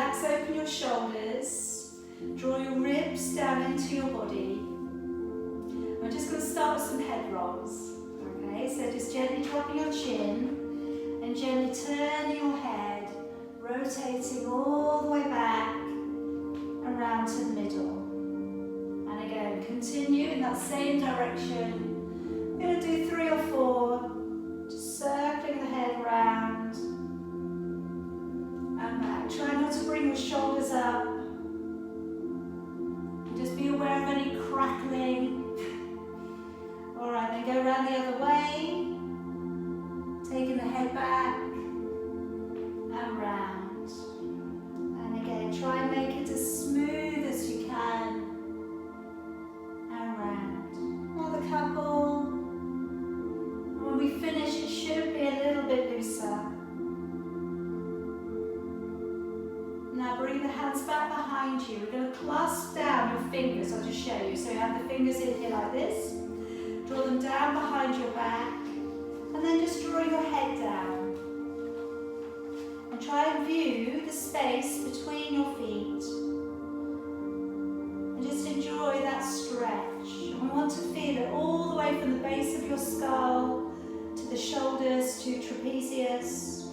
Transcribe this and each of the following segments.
relax, open your shoulders, draw your ribs down into your body. We're just going to start with some head rolls. Okay, so just gently dropping your chin and gently turning your head, rotating all the way back around to the middle. And again, continue in that same direction. We're going to do 3 or 4, just circling the head round and back. Try not to bring your shoulders up. Just be aware of any crackling. Alright, then go around the other way, taking the head back and round. And again, try and make it as smooth as you can. And round. Another couple. When we finish, it should be a little bit looser. Now bring the hands back behind you. We're going to clasp down your fingers. I'll just show you. So you have the fingers in here like this. Draw them down behind your back. And then just draw your head down. And try and view the space between your feet. And just enjoy that stretch. And we want to feel it all the way from the base of your skull to the shoulders to trapezius.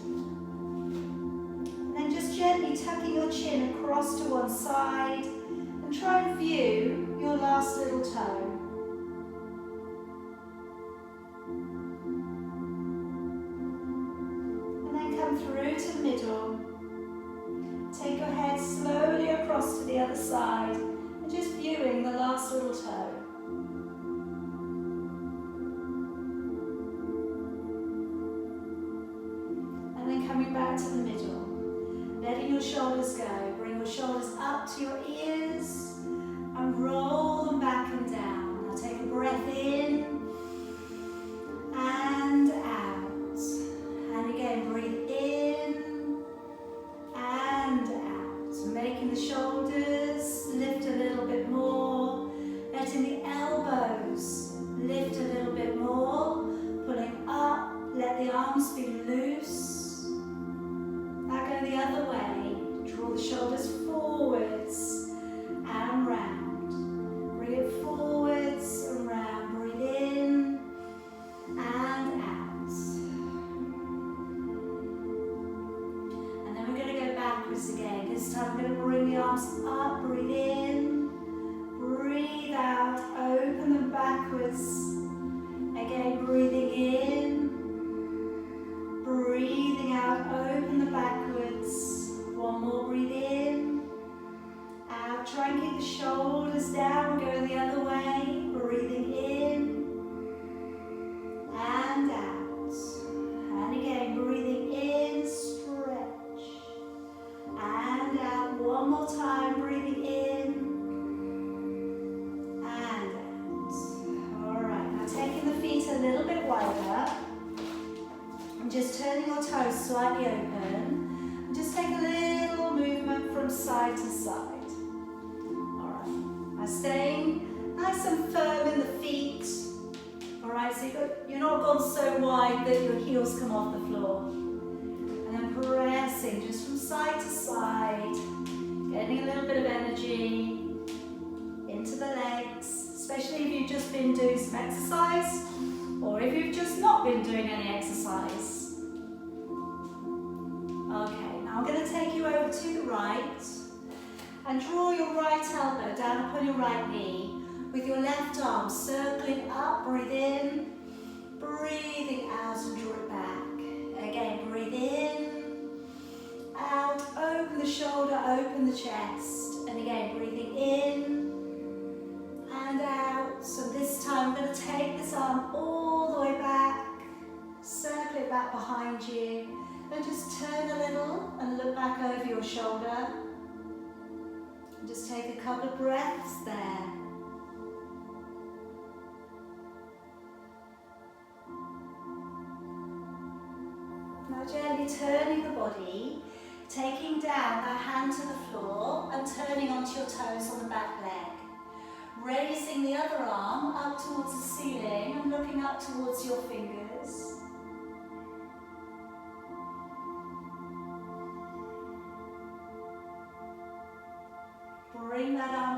And then just gently tucking your chin across to one side and try and view your last little toe. And then come through to the middle. Take your head slowly across to the other side and just viewing the last little toe. Coming back to the middle, letting your shoulders go. Bring your shoulders up to your ears and roll them back and down. Now take a breath in and out. And again, breathe in and out. Making the shoulders lift a little bit more. Letting the elbows lift a little bit more. Pulling up, let the arms be loose. The other way, draw the shoulders forwards and round. Bring it forwards and round. Breathe in and out. And then we're going to go backwards again. This time we're going to bring the arms up. Breathe in. Breathe out. Open them backwards. Again, breathing in. Breathing out, open the backwards. One more, breathe in. Out, try and keep the shoulders down, go the other way. Breathing in and out. And again, breathing in, stretch. And out, one more time, breathing in and out. Alright, now taking the feet a little bit wider. Just turning your toes slightly open. And just take a little movement from side to side. Alright. Now staying nice and firm in the feet. Alright, so you're not gone so wide that your heels come off the floor. And then pressing just from side to side. Getting a little bit of energy into the legs. Especially if you've just been doing some exercise. Or if you've just not been doing any exercise. Okay, now I'm going to take you over to the right and draw your right elbow down upon your right knee with your left arm circling up. Breathe in, breathing out and draw it back. Again, breathe in, out, open the shoulder, open the chest. And again, breathing in and out. So this time I'm going to take this arm all the way back, circle it back behind you, and just turn a little and look back over your shoulder. And just take a couple of breaths there. Now gently turning the body, taking down that hand to the floor and turning onto your toes on the back leg. Raising the other arm up towards the ceiling and looking up towards your fingers.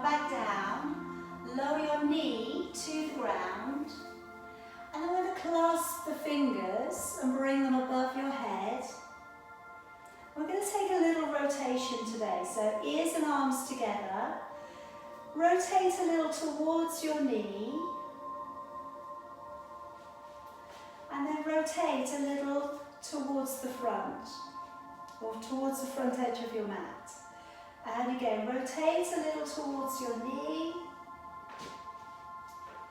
back down. Lower your knee to the ground. And I'm going to clasp the fingers and bring them above your head. We're going to take a little rotation today. So ears and arms together. Rotate a little towards your knee. And then rotate a little towards the front, or towards the front edge of your mat. And again, rotate a little towards your knee.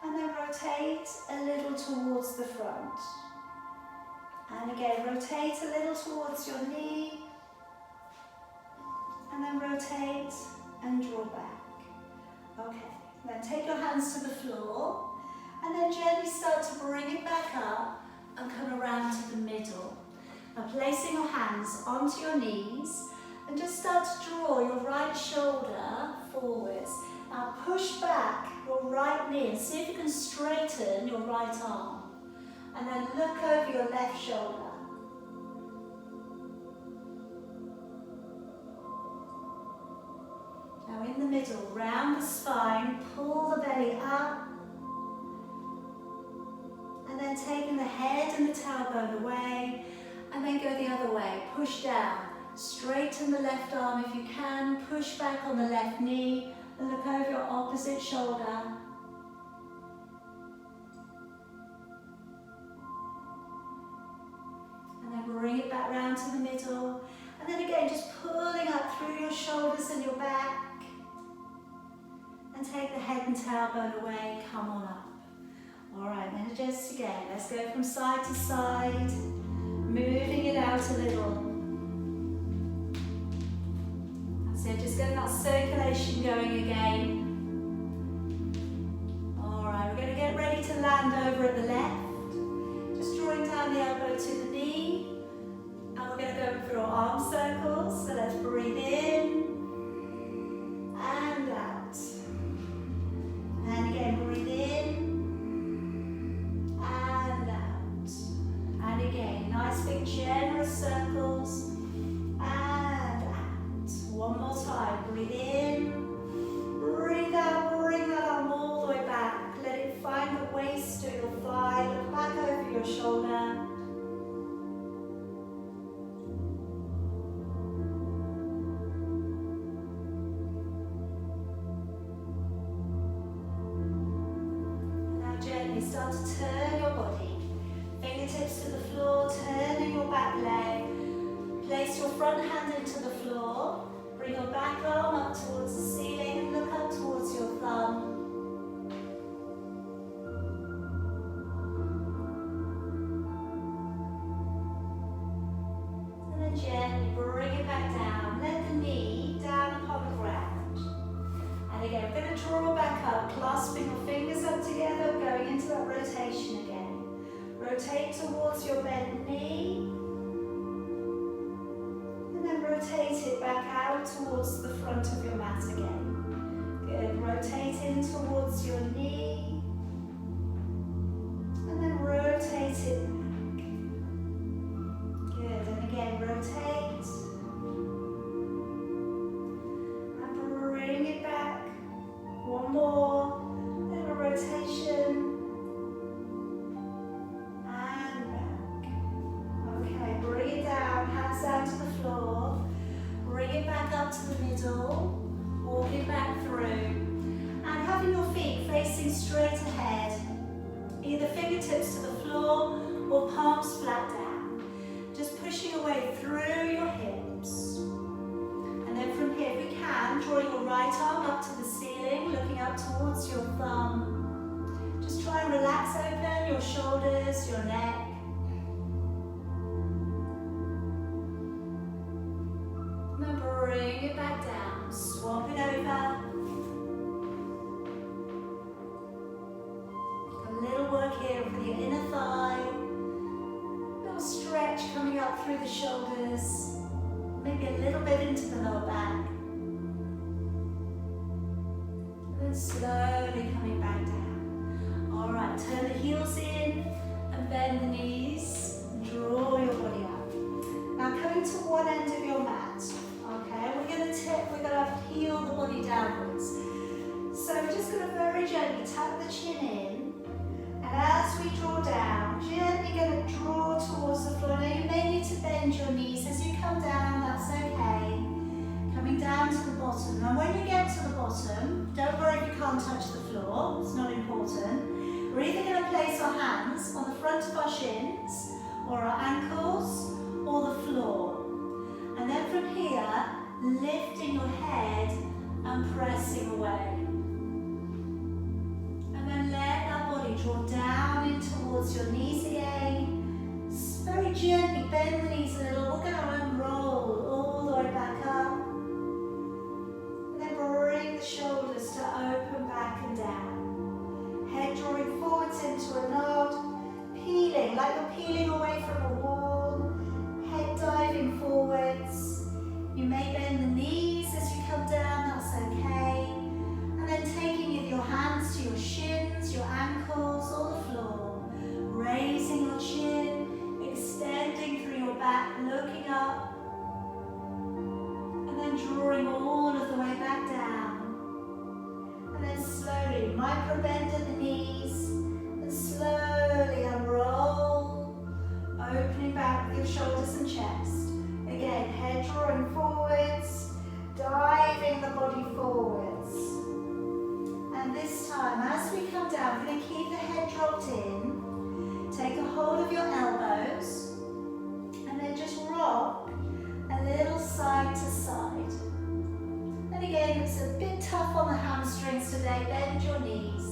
And then rotate a little towards the front. And again, rotate a little towards your knee. And then rotate and draw back. Okay, then take your hands to the floor. And then gently start to bring it back up and come around to the middle. Now placing your hands onto your knees and just start to draw your right shoulder forwards. Now push back your right knee and see if you can straighten your right arm. And then look over your left shoulder. Now in the middle, round the spine, pull the belly up. And then taking the head and the tailbone away. And then go the other way, push down. Straighten the left arm if you can, push back on the left knee. And look over your opposite shoulder. And then bring it back round to the middle. And then again, just pulling up through your shoulders and your back. And take the head and tailbone away, come on up. All right, then adjust again. Let's go from side to side, moving it out a little. So just getting that circulation going again. All right, we're going to get ready to land over at the left. Just drawing down the elbow to the knee. And we're going to go through our arm circles. So let's breathe in and out. And again, breathe in and out. And again, nice big generous circles. One more time, breathe in, breathe out, bring that arm all the way back. Let it find the waist to your thigh, look back over your shoulder. Now gently start to turn your body. Fingertips to the floor, turning your back leg. Place your front hand into the floor. Bring your back arm up towards the ceiling and look up towards your thumb. And then gently bring it back down. Let the knee down upon the ground. And again, we're going to draw back up, clasping your fingers up together, going into that rotation again. Rotate towards your bent knee. Rotate it back out towards the front of your mat again. Good, rotate in towards your knee. And then rotate it back. Good, and again rotate. And bring it back. One more, little rotation. And back. Okay, bring it down, hands down to the floor. Bring it back up to the middle, walk it back through, and having your feet facing straight ahead, either fingertips to the floor or palms flat down, just pushing your way through your hips. And then from here, if we can, draw your right arm up to the ceiling, looking up towards your thumb. Just try and relax open your shoulders, your neck. Bring it back down, swap it over. A little work here for the inner thigh. A little stretch coming up through the shoulders. Maybe a little bit into the lower back. And then slowly coming back down. All right, turn the heels in and bend the knees. Draw your body up. Now coming to one end of your mat. Okay, we're going to heel the body downwards. hands on the front of our shins, or our ankles, or the floor. And then from here, lifting your head and pressing away. And then let that body draw down in towards your knees again. Very gently bend the knees a little. We're going to unroll all the way back up. And then bring the shoulders to open back and down. Head drawing forwards into a nod. Peeling, like you're peeling away from a wall. Head diving forwards. You may bend the knees as you come down, that's okay. And then taking with your hands to your shins, your ankles, or the floor. Raising your chin, extending through your back, looking up. And then drawing all of the way back down. And then slowly micro bend at the knees. And slowly unroll. Opening back with your shoulders and chest. Again, head drawing forwards, diving the body forwards. And this time, as we come down, we're going to keep the head dropped in. Take a hold of your elbows, and then just rock a little side to side. And again, it's a bit tough on the hamstrings today. Bend your knees.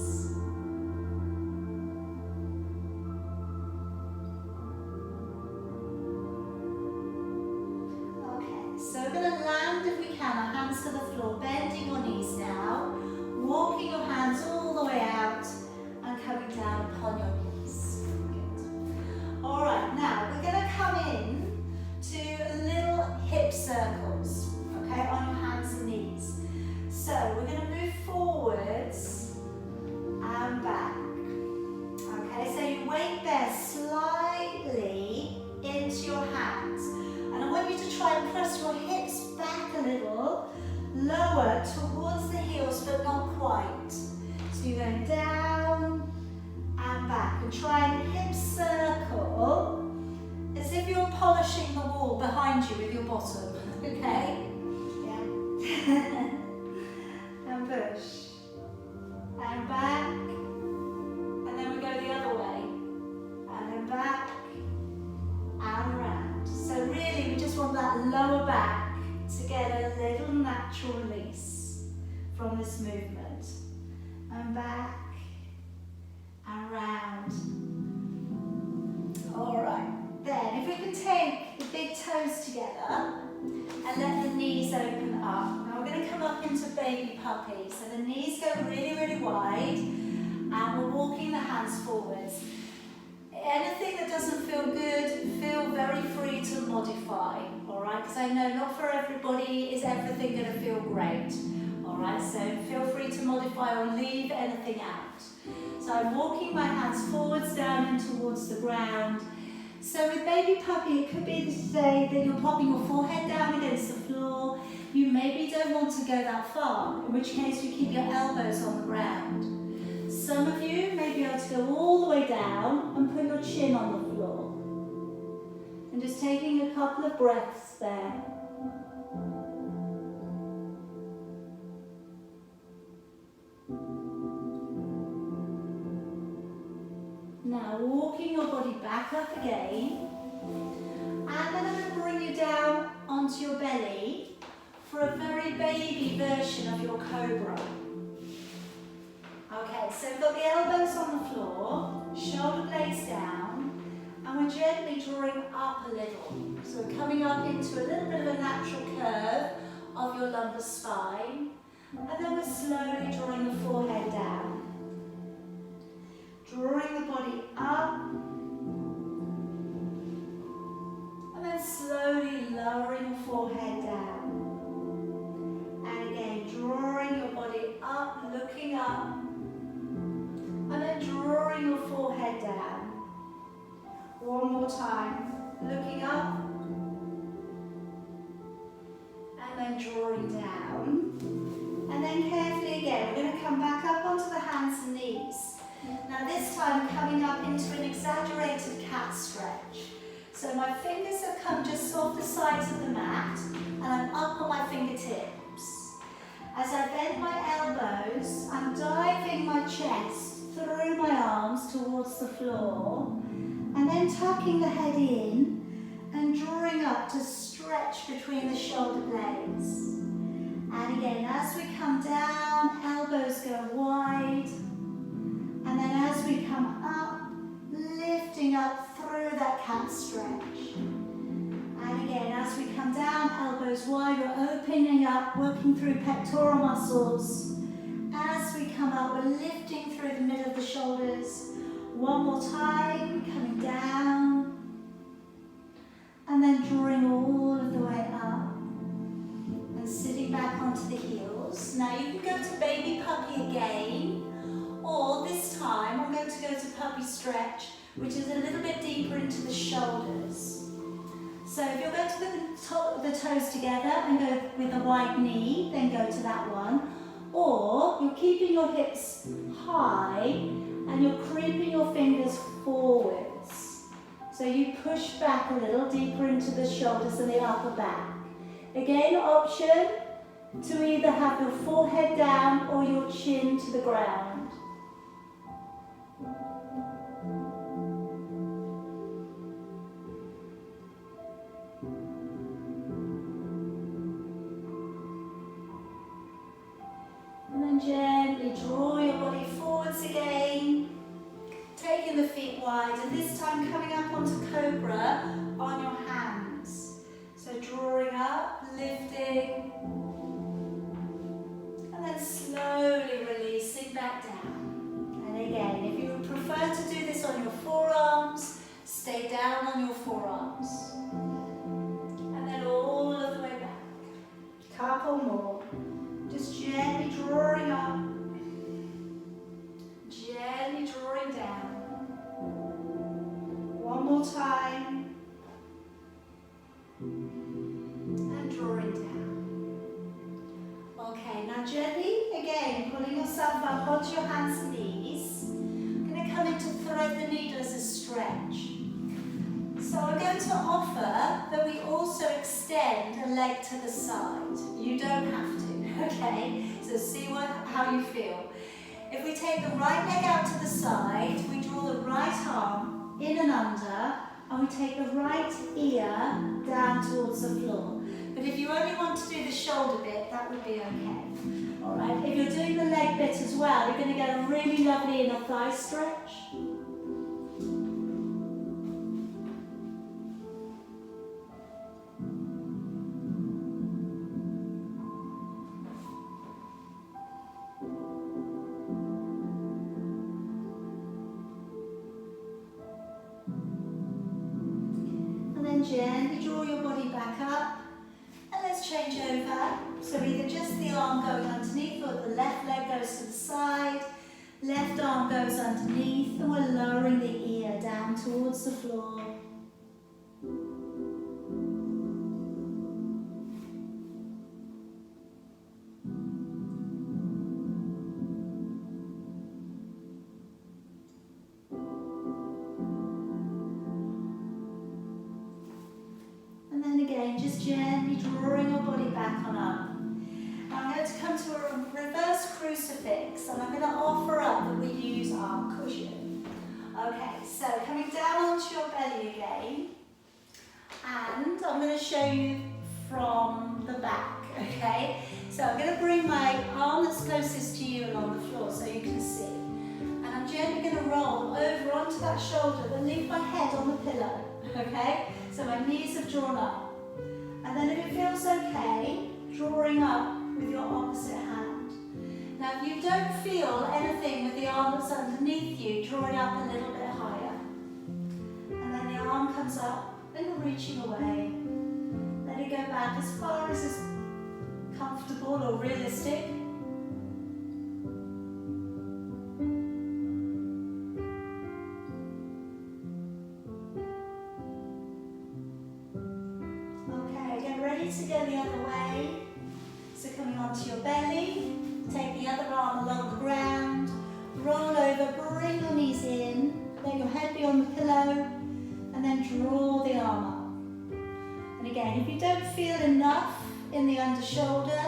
So we're going to land, if we can, our hands to the floor, bending your knees now, walking your hands all the way out and coming down upon your knees. Good. All right, now we're going to come in to little hip circles, okay, on your hands and knees. So we're going to move forwards and back. Okay, so you weight bear slightly into your hands. And I want you to try and press your hips back a little, lower towards the heels, but not quite. So you're going down and back. And try and hip circle as if you're polishing the wall behind you with your bottom. Okay? Yeah. And push. And back. And then we go the other way. And then back. And round. So really we just want that lower back to get a little natural release from this movement. And back and round. Alright, then if we can take the big toes together and let the knees open up. Now we're going to come up into baby puppy. So the knees go really, really wide and we're walking the hands forwards. Anything that doesn't feel good, feel very free to modify, all right? Because I know not for everybody is everything going to feel great, all right? So feel free to modify or leave anything out. So I'm walking my hands forwards, down and towards the ground. So with baby puppy, it could be to say that you're popping your forehead down against the floor. You maybe don't want to go that far, in which case you keep your elbows on the ground. Some of you may be able to go all the way down and put your chin on the floor. And just taking a couple of breaths there. Now walking your body back up again. And then I'm going to bring you down onto your belly for a very baby version of your Cobra. Okay, so we've got the elbows on the floor, shoulder blades down, and we're gently drawing up a little. So we're coming up into a little bit of a natural curve of your lumbar spine, and then we're slowly drawing the forehead down. Drawing the body up, and then slowly lowering the forehead down. And again, drawing your body up, looking up, and then drawing your forehead down. One more time. Looking up. And then drawing down. And then carefully again, we're going to come back up onto the hands and knees. Now this time coming up into an exaggerated cat stretch. So my fingers have come just off the sides of the mat and I'm up on my fingertips. As I bend my elbows, I'm diving my chest through through my arms towards the floor, and then tucking the head in and drawing up to stretch between the shoulder blades. And again, as we come down, elbows go wide. And then as we come up, lifting up through that cat stretch. And again, as we come down, elbows wide, we're opening up, working through pectoral muscles. As we come up, we're lifting through the middle of the shoulders. One more time, coming down. And then drawing all of the way up. And sitting back onto the heels. Now you can go to baby puppy again. Or this time, I'm going to go to puppy stretch, which is a little bit deeper into the shoulders. So if you're going to put the top of the toes together and go with a wide knee, then go to that one. Or you're keeping your hips high and you're creeping your fingers forwards. So you push back a little deeper into the shoulders and the upper back. Again, option to either have your forehead down or your chin to the ground. Gently draw your body forwards again, taking the feet wide, and this time coming up onto Cobra on your hands. So drawing up, lifting, and then slowly releasing back down. And again, if you would prefer to do this on your forearms, stay down on your forearms. And then all of the way back. Couple more. Just gently drawing up, gently drawing down. One more time. And drawing down. Okay, now gently, again, pulling yourself up onto your hands and knees. I'm going to come in to thread the needle as a stretch. So I'm going to offer that we also extend a leg to the side. You don't have to. Okay, so see how you feel. If we take the right leg out to the side, we draw the right arm in and under, and we take the right ear down towards the floor. But if you only want to do the shoulder bit, that would be okay. All right, if you're doing the leg bit as well, you're going to get a really lovely inner thigh stretch. Gently draw your body back up, and let's change over. So either just the arm going underneath, or the left leg goes to the side, left arm goes underneath, and we're lowering the ear down towards the floor. Just gently drawing your body back on up. I'm going to come to a reverse crucifix, and I'm going to offer up that we use our cushion. Okay, so coming down onto your belly again, and I'm going to show you from the back, okay? So I'm going to bring my arm that's closest to you along the floor so you can see. And I'm gently going to roll over onto that shoulder, then leave my head on the pillow, okay? So my knees have drawn up. And then if it feels okay, drawing up with your opposite hand. Now if you don't feel anything with the arm that's underneath you, draw it up a little bit higher. And then the arm comes up, and you're reaching away. Let it go back as far as is comfortable or realistic. To go the other way, so coming onto your belly, take the other arm along the ground, roll over, bring your knees in, let your head be on the pillow, and then draw the arm up. And again, if you don't feel enough in the under shoulder,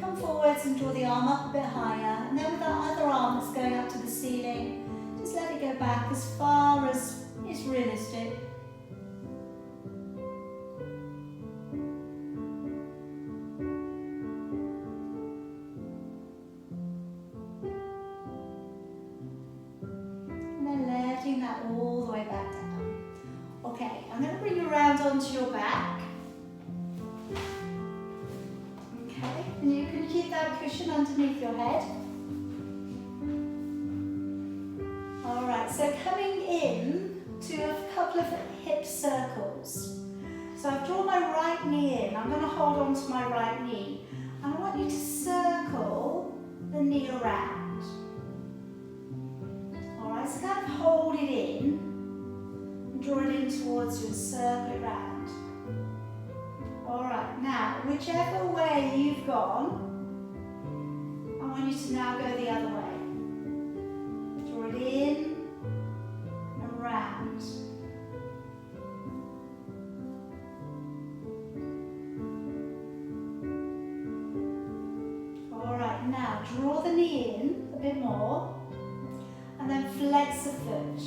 come forwards and draw the arm up a bit higher, and then with that other arm that's going up to the ceiling, as far as is realistic. And then letting that all the way back down. Okay, I'm going to bring you around onto your back. Okay, and you can keep that cushion underneath your head. Alright, so coming in to a couple of hip circles. So I've drawn my right knee in. I'm going to hold on to my right knee. And I want you to circle the knee around. Alright, so kind of hold it in. And draw it in towards you and circle it round. Alright, now whichever way you've gone, I want you to now go the other way. Draw it in and round. Alright, now draw the knee in a bit more and then flex the foot.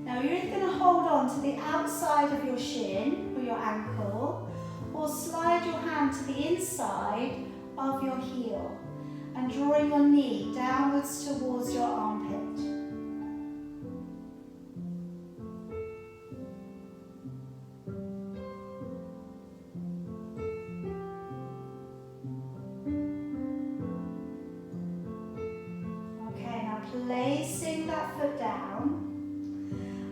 Now you're either going to hold on to the outside of your shin or your ankle, or slide your hand to the inside of your heel and drawing your knee downwards towards your armpit. Okay, now placing that foot down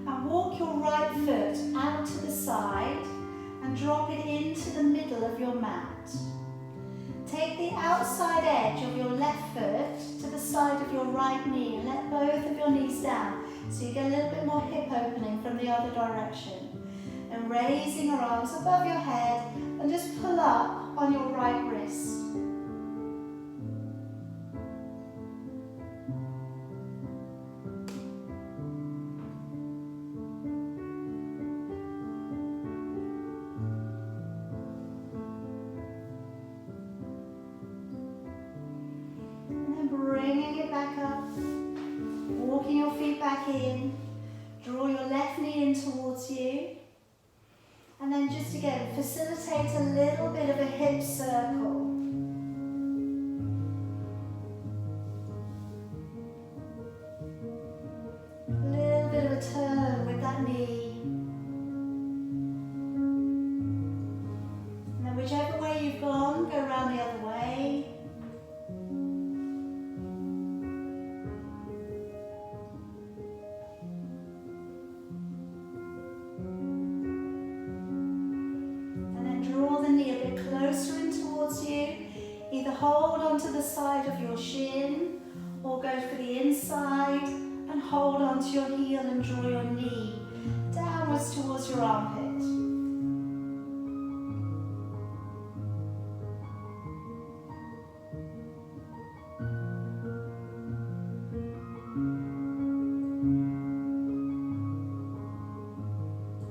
and walk your right foot out to the side and drop it into the middle of your mat. Take the outside edge of your left foot to the side of your right knee and let both of your knees down so you get a little bit more hip opening from the other direction. And raising your arms above your head and just pull up on your right wrist. Bringing it back up, walking your feet back in, draw your left knee in towards you, and then just again facilitate a little bit of a hip circle. A little bit of a turn with that knee. And then whichever way you've gone, go around the other way. Closer in towards you, either hold onto the side of your shin or go for the inside and hold onto your heel and draw your knee downwards towards your armpit.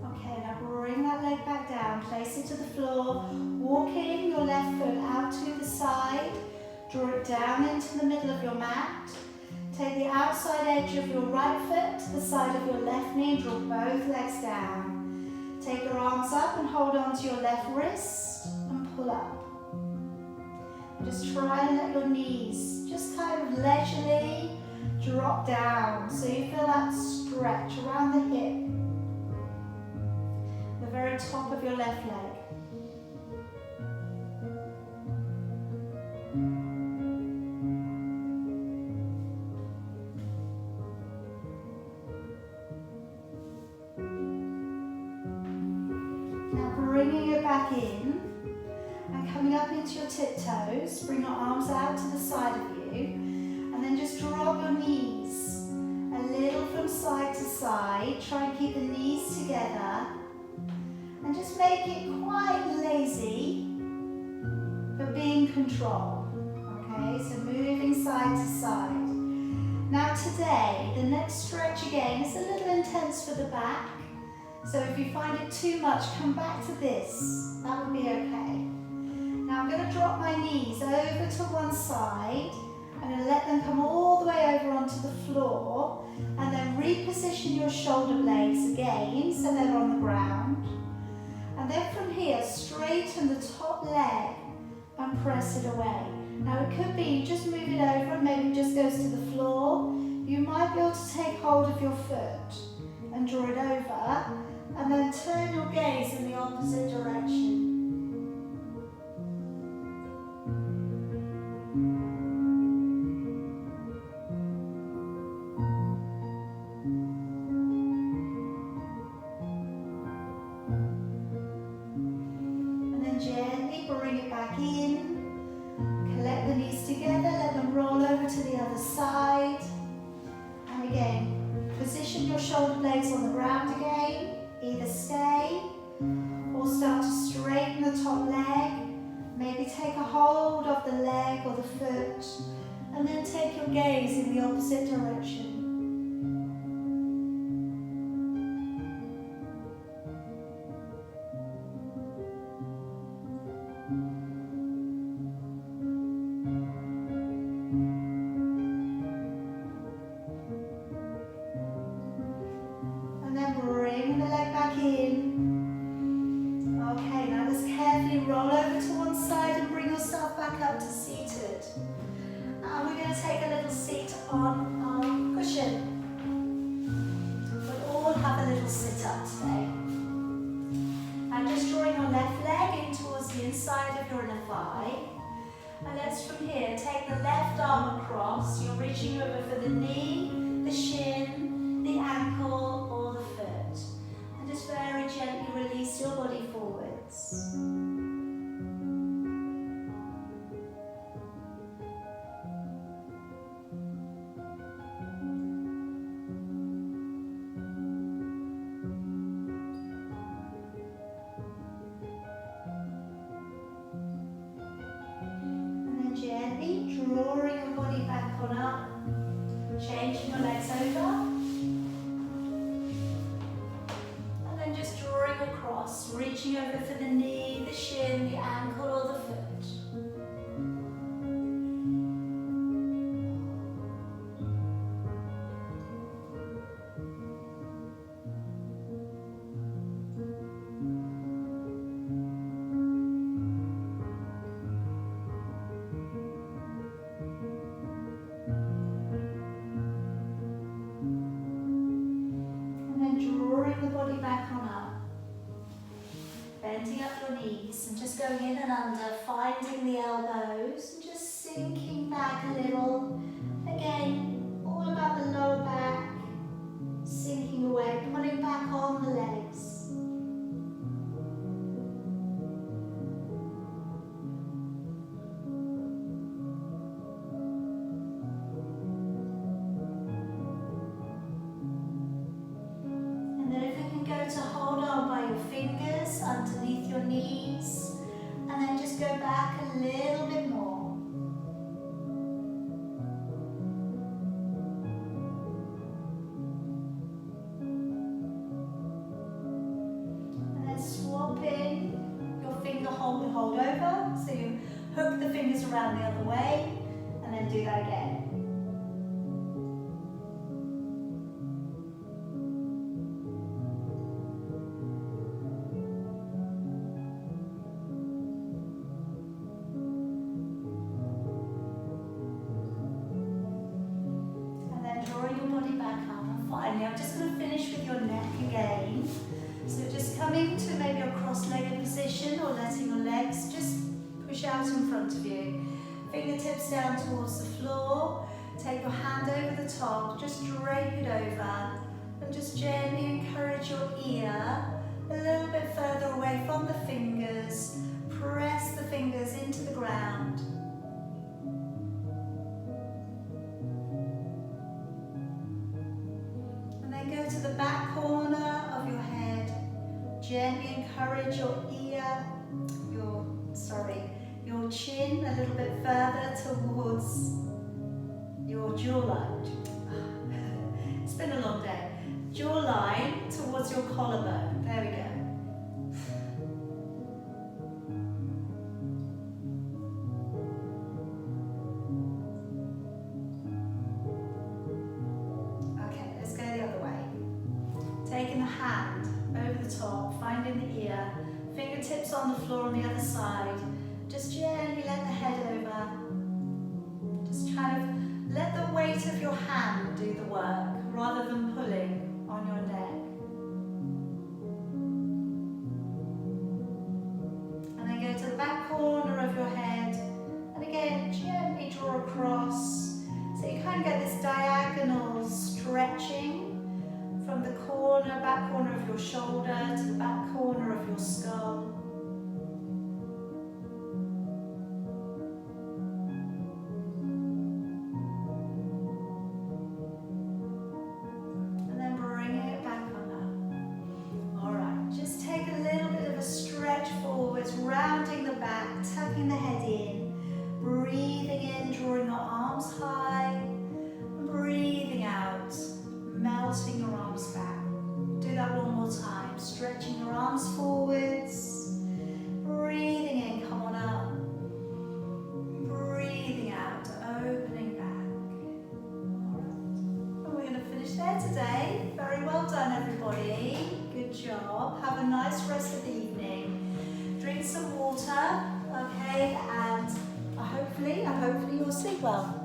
Okay, now bring that leg back down, place it to the floor. Walking your left foot out to the side, draw it down into the middle of your mat. Take the outside edge of your right foot to the side of your left knee and draw both legs down. Take your arms up and hold on to your left wrist and pull up. Just try and let your knees just kind of leisurely drop down so you feel that stretch around the hip, the very top of your left leg. Bringing it back in and coming up into your tiptoes, bring your arms out to the side of you and then just drop your knees a little from side to side. Try and keep the knees together and just make it quite lazy but be in control. Okay, so moving side to side. Now today, the next stretch again is a little intense for the back. So if you find it too much, come back to this. That would be okay. Now I'm going to drop my knees over to one side. I'm going to let them come all the way over onto the floor and then reposition your shoulder blades again so they're on the ground. And then from here, straighten the top leg and press it away. Now it could be you just move it over and maybe it just goes to the floor. You might be able to take hold of your foot and draw it over, and then turn your gaze in the opposite direction. And then gently bring it back in. Collect the knees together, let them roll over to the other side. And again, position your shoulder blades on the ground again. Either stay or start to straighten the top leg. Maybe take a hold of the leg or the foot, and then take your gaze in the opposite direction. And let's from here take the left arm across. You're reaching over for the knee, the shin, the ankle or the foot. And just very gently release your body forwards. Gently drawing your body back on up, changing your legs over, and then just drawing across, reaching over for the knee, the shin, the ankle or the foot. And just going in and under, finding the elbows and just sinking back a little. Again, all about the lower back, sinking away, pulling back on the legs. And then if you can go to hold on by your fingers underneath your knees, and then just go back a little bit more. And then swap in your finger hold over. So you hook the fingers around the other way, and then do that again. I'm just going to finish with your neck again. So just coming to maybe a cross-legged position or letting your legs just push out in front of you. Fingertips down towards the floor. Take your hand over the top, just drape it over and just gently encourage your ear a little bit further away from the fingers. Press the fingers into the ground. Go to the back corner of your head. Gently encourage your your chin a little bit further towards your jawline. It's been a long day. Jawline towards your collarbone. There we go. Okay, let's go the other way. surrounding the ear. Fingertips on the floor on the other side. Just gently let the head over. Just kind of let the weight of your hand do the work rather than pulling on your neck. And then go to the back corner of your head. And again, gently draw across. So you kind of get this diagonal stretching from the corner, back corner of your shoulder to the back corner of your skull. And then bringing it back on up. All right, just take a little bit of a stretch forwards, rounding the back, tucking the head in, breathing in, drawing your arms high, and breathing out, melting your arms back. Do that one more time. Stretching your arms forwards. Breathing in, come on up. Breathing out, opening back. Alright. And we're going to finish there today. Very well done, everybody. Good job. Have a nice rest of the evening. Drink some water, okay? And hopefully you'll sleep well.